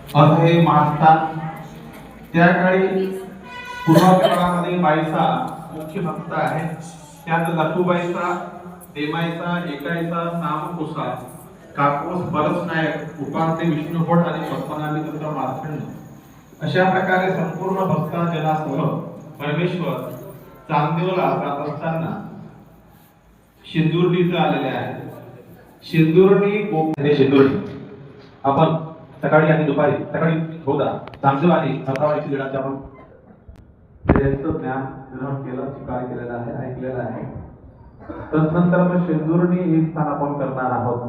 असं हे महास्थान त्या काळी पूर्वापरामध्ये बाईचा मुख्य भक्त आहे. त्यात लखुबाईचा, देमाईचा, एकाईचा, नामकुसा, कापूस, बरस नायक, उपांते, विष्णुभट आणि पद्मनाभी तथा मार्कंड अशा प्रकारे संपूर्ण भक्तजनासह परमेश्वर चांदेवला जात असताना शिंदुर्डीचं आलेले आहे. शिंदुर्डी आपण सकाळी आणि दुपारी सकाळी होता चांदेव आणि अमरावती जिल्ह्याच्या आपण ज्ञान ग्रहण केलं, स्वीकार केलेला आहे, ऐकलेला आहे. तदनंतर मग शिंदुर्डी हे स्थान आपण करणार आहोत.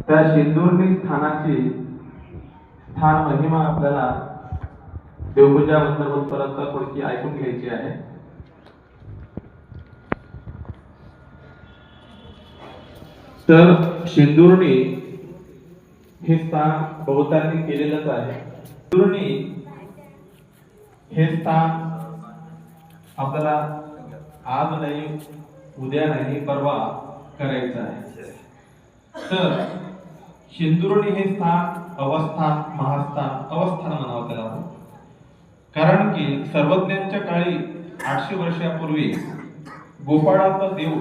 त्या शिंदुर्डी स्थानाची स्थान महिमा आपल्याला देवपूजा वंदनपर्यंत थोडीशी ऐकून घ्यायची आहे. तर शिंदुर्डी हे स्थान बहुतांनी केलेलंच आहे. शिंदुर्डी हे स्थान आपल्याला आज नाही, उद्या नाही, परवा करायचं आहे. तर शिंदुर्डी हे स्थान अवस्थान, महास्थान, अवस्थान म्हणावं त्याला. कारण की सर्वज्ञांच्या काळी 800 वर्षापूर्वी गोपाळाचा देव